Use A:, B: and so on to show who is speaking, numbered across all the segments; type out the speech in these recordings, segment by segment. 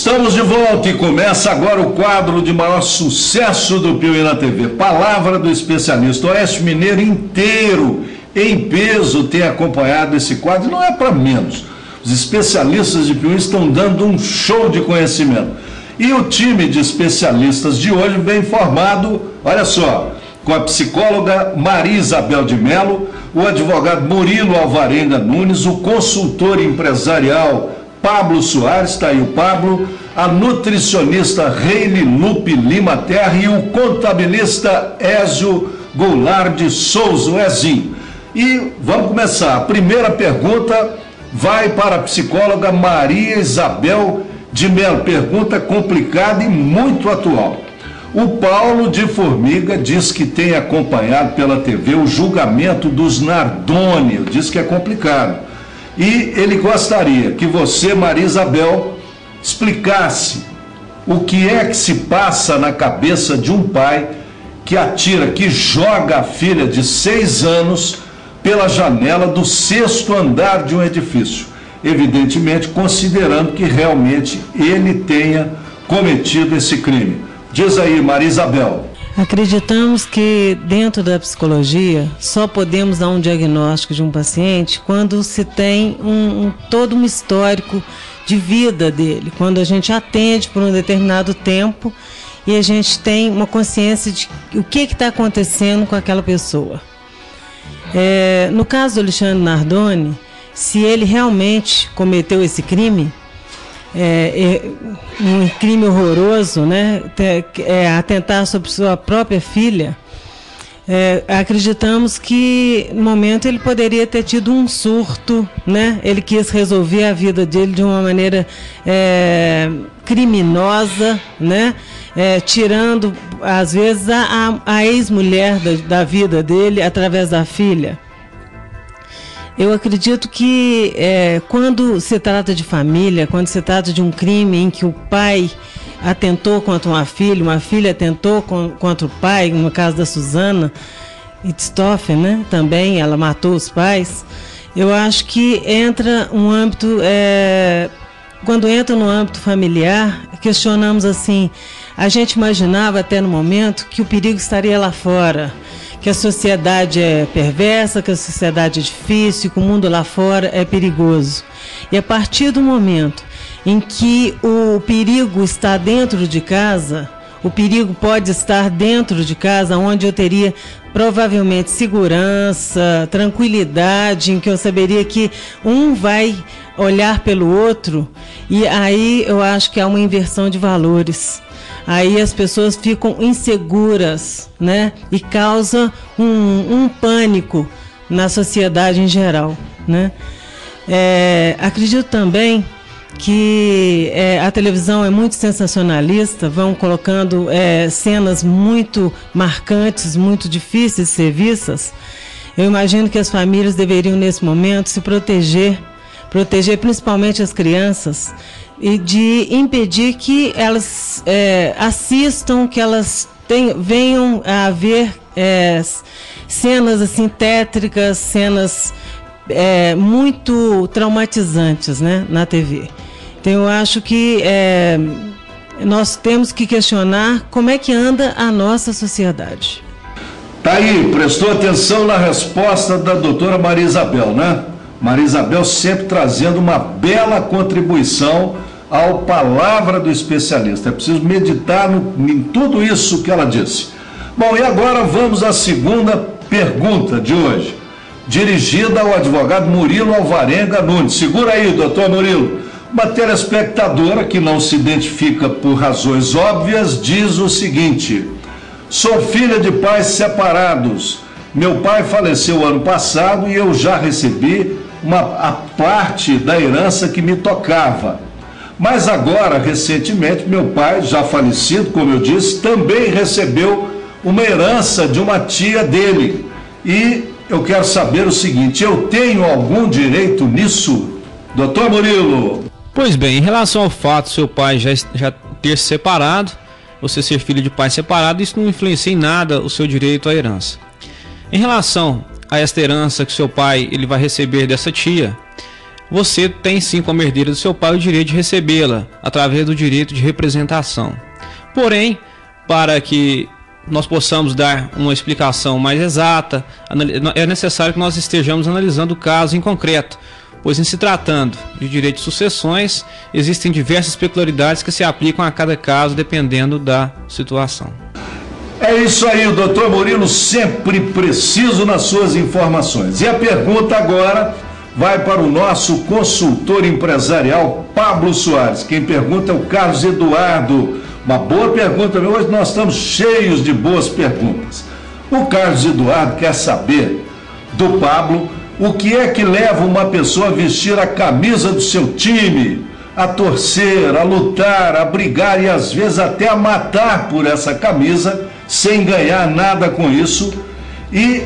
A: Estamos de volta e começa agora o quadro de maior sucesso do Piauí na TV. Palavra do especialista. O Oeste Mineiro inteiro, em peso, tem acompanhado esse quadro. Não é para menos. Os especialistas de Piauí estão dando um show de conhecimento. E o time de especialistas de hoje vem formado, olha só, com a psicóloga Maria Isabel de Mello, o advogado Murilo Alvarenga Nunes, o consultor empresarial Pablo Soares, está aí o Pablo, a nutricionista Reile Lupe Lima Terra e o contabilista Ézio Goulart de Souza, o Ezinho. E vamos começar. A primeira pergunta vai para a psicóloga Maria Isabel de Mello. Pergunta complicada e muito atual. O Paulo de Formiga diz que tem acompanhado pela TV o julgamento dos Nardoni, diz que é complicado. E ele gostaria que você, Maria Isabel, explicasse o que é que se passa na cabeça de um pai que atira, que joga a filha de 6 anos pela janela do 6º andar de um edifício, evidentemente considerando que realmente ele tenha cometido esse crime. Diz aí, Maria Isabel.
B: Acreditamos que dentro da psicologia só podemos dar um diagnóstico de um paciente quando se tem todo um histórico de vida dele, quando a gente atende por um determinado tempo e a gente tem uma consciência de o que está acontecendo com aquela pessoa. No caso do Alexandre Nardoni, se ele realmente cometeu esse crime, um crime horroroso, né? Atentar sobre sua própria filha, acreditamos que no momento ele poderia ter tido um surto, né? Ele quis resolver a vida dele de uma maneira criminosa, né? Tirando às vezes a ex-mulher da vida dele através da filha. Eu acredito que quando se trata de família, quando se trata de um crime em que o pai atentou contra uma filha atentou contra o pai, no caso da Suzana Itztoff, né? Também ela matou os pais. Eu acho que entra um âmbito, quando entra no âmbito familiar, questionamos assim, a gente imaginava até no momento que o perigo estaria lá fora, que a sociedade é perversa, que a sociedade é difícil, que o mundo lá fora é perigoso. E a partir do momento em que o perigo está dentro de casa, o perigo pode estar dentro de casa, onde eu teria provavelmente segurança, tranquilidade, em que eu saberia que um vai olhar pelo outro, e aí eu acho que há uma inversão de valores. Aí as pessoas ficam inseguras, né? E causa um pânico na sociedade em geral, né? Acredito também que a televisão é muito sensacionalista, vão colocando cenas muito marcantes, muito difíceis de ser vistas. Eu imagino que as famílias deveriam, nesse momento, se proteger principalmente as crianças, e de impedir que elas assistam, que elas venham a ver cenas assim tétricas, cenas muito traumatizantes, né, na TV. Então eu acho que nós temos que questionar como é que anda a nossa sociedade.
A: Tá aí, prestou atenção na resposta da doutora Maria Isabel, né? Maria Isabel sempre trazendo uma bela contribuição ao Palavra do Especialista. É preciso meditar em tudo isso que ela disse. Bom, e agora vamos à segunda pergunta de hoje, dirigida ao advogado Murilo Alvarenga Nunes. Segura aí, doutor Murilo. Uma telespectadora que não se identifica por razões óbvias diz o seguinte: sou filha de pais separados. Meu pai faleceu ano passado e eu já recebi a parte da herança que me tocava. Mas agora, recentemente, meu pai, já falecido, como eu disse, também recebeu uma herança de uma tia dele. E eu quero saber o seguinte: eu tenho algum direito nisso? Doutor Murilo.
C: Pois bem, em relação ao fato de seu pai já ter se separado, você ser filho de pai separado, isso não influencia em nada o seu direito à herança. Em relação a esta herança que seu pai ele vai receber dessa tia, você tem sim, como herdeira do seu pai, o direito de recebê-la, através do direito de representação. Porém, para que nós possamos dar uma explicação mais exata, é necessário que nós estejamos analisando o caso em concreto, pois em se tratando de direito de sucessões, existem diversas peculiaridades que se aplicam a cada caso, dependendo da situação.
A: É isso aí, o doutor Murilo sempre preciso nas suas informações. E a pergunta agora vai para o nosso consultor empresarial, Pablo Soares. Quem pergunta é o Carlos Eduardo. Uma boa pergunta, hoje nós estamos cheios de boas perguntas. O Carlos Eduardo quer saber do Pablo o que é que leva uma pessoa a vestir a camisa do seu time, a torcer, a lutar, a brigar e às vezes até a matar por essa camisa, sem ganhar nada com isso, e,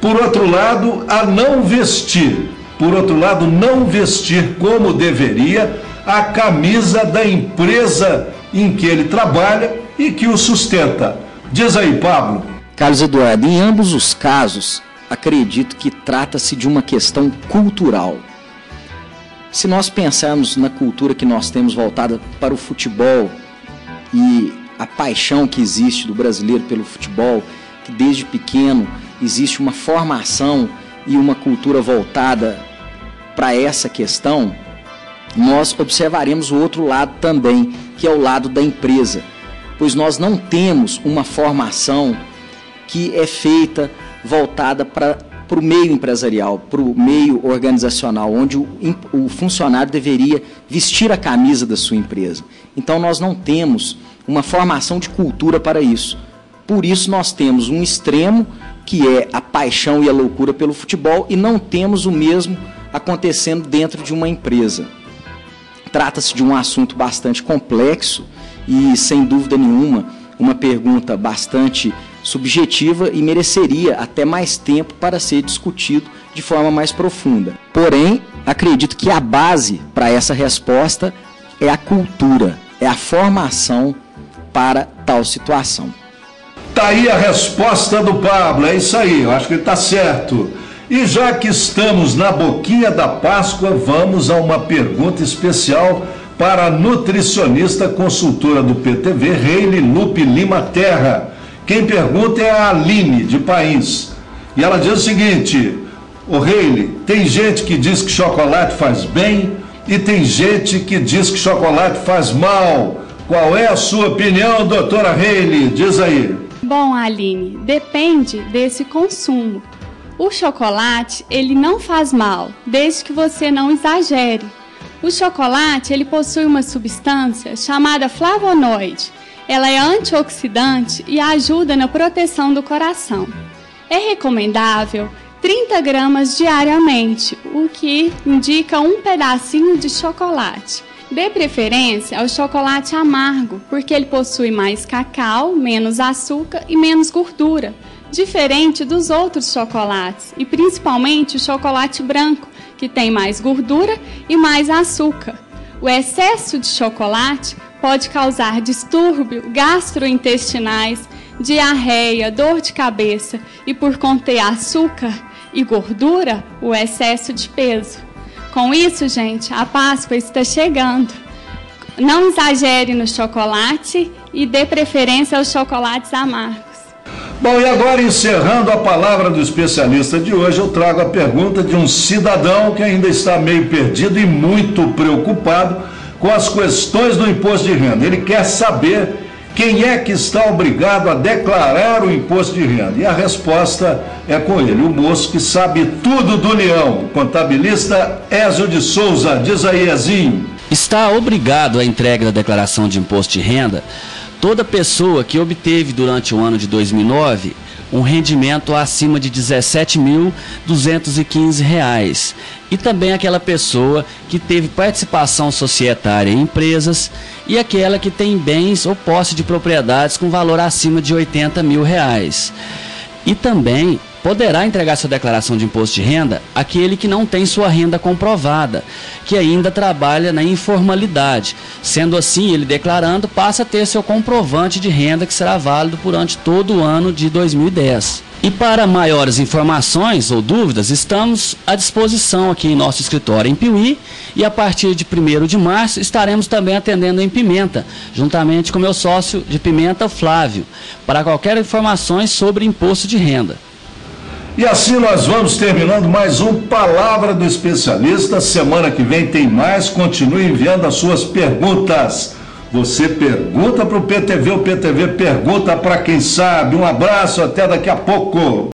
A: por outro lado, a não vestir. Por outro lado, não vestir como deveria a camisa da empresa em que ele trabalha e que o sustenta. Diz aí, Pablo.
D: Carlos Eduardo, em ambos os casos, acredito que trata-se de uma questão cultural. Se nós pensarmos na cultura que nós temos voltada para o futebol e a paixão que existe do brasileiro pelo futebol, que desde pequeno existe uma formação e uma cultura voltada para essa questão, nós observaremos o outro lado também, que é o lado da empresa, pois nós não temos uma formação que é feita voltada para o meio empresarial, para o meio organizacional, onde o funcionário deveria vestir a camisa da sua empresa. Então nós não temos uma formação de cultura para isso. Por isso nós temos um extremo, que é a paixão e a loucura pelo futebol, e não temos o mesmo acontecendo dentro de uma empresa. Trata-se de um assunto bastante complexo e, sem dúvida nenhuma, uma pergunta bastante subjetiva e mereceria até mais tempo para ser discutido de forma mais profunda. Porém, acredito que a base para essa resposta é a cultura, é a formação para tal situação.
A: Tá aí a resposta do Pablo, é isso aí, eu acho que ele está certo. E já que estamos na boquinha da Páscoa, vamos a uma pergunta especial para a nutricionista consultora do PTV, Reile Lupe Lima Terra. Quem pergunta é a Aline, de Pains. E ela diz o seguinte: ô Reile, tem gente que diz que chocolate faz bem e tem gente que diz que chocolate faz mal. Qual é a sua opinião, doutora Reile? Diz aí.
E: Bom, Aline, depende desse consumo. O chocolate, ele não faz mal, desde que você não exagere. O chocolate, ele possui uma substância chamada flavonoide. Ela é antioxidante e ajuda na proteção do coração. É recomendável 30 gramas diariamente, o que indica um pedacinho de chocolate. Dê preferência ao chocolate amargo, porque ele possui mais cacau, menos açúcar e menos gordura, diferente dos outros chocolates, e principalmente o chocolate branco, que tem mais gordura e mais açúcar. O excesso de chocolate pode causar distúrbios gastrointestinais, diarreia, dor de cabeça e, por conter açúcar e gordura, o excesso de peso. Com isso, gente, a Páscoa está chegando. Não exagere no chocolate e dê preferência aos chocolates amargos.
A: Bom, e agora, encerrando a palavra do especialista de hoje, eu trago a pergunta de um cidadão que ainda está meio perdido e muito preocupado com as questões do imposto de renda. Ele quer saber quem é que está obrigado a declarar o imposto de renda. E a resposta é com ele, o moço que sabe tudo do leão, o contabilista Ézio de Souza. Diz aí, Ezinho.
F: Está obrigado à entrega da declaração de imposto de renda toda pessoa que obteve durante o ano de 2009 um rendimento acima de R$ 17.215 e também aquela pessoa que teve participação societária em empresas e aquela que tem bens ou posse de propriedades com valor acima de R$ 80 mil. E também poderá entregar sua declaração de imposto de renda aquele que não tem sua renda comprovada, que ainda trabalha na informalidade. Sendo assim, ele declarando passa a ter seu comprovante de renda que será válido durante todo o ano de 2010. E para maiores informações ou dúvidas, estamos à disposição aqui em nosso escritório em Piuí e a partir de 1º de março estaremos também atendendo em Pimenta, juntamente com meu sócio de Pimenta, Flávio, para qualquer informações sobre imposto de renda.
A: E assim nós vamos terminando mais um Palavra do Especialista. Semana que vem tem mais, continue enviando as suas perguntas. Você pergunta para o PTV, o PTV pergunta para quem sabe. Um abraço, até daqui a pouco.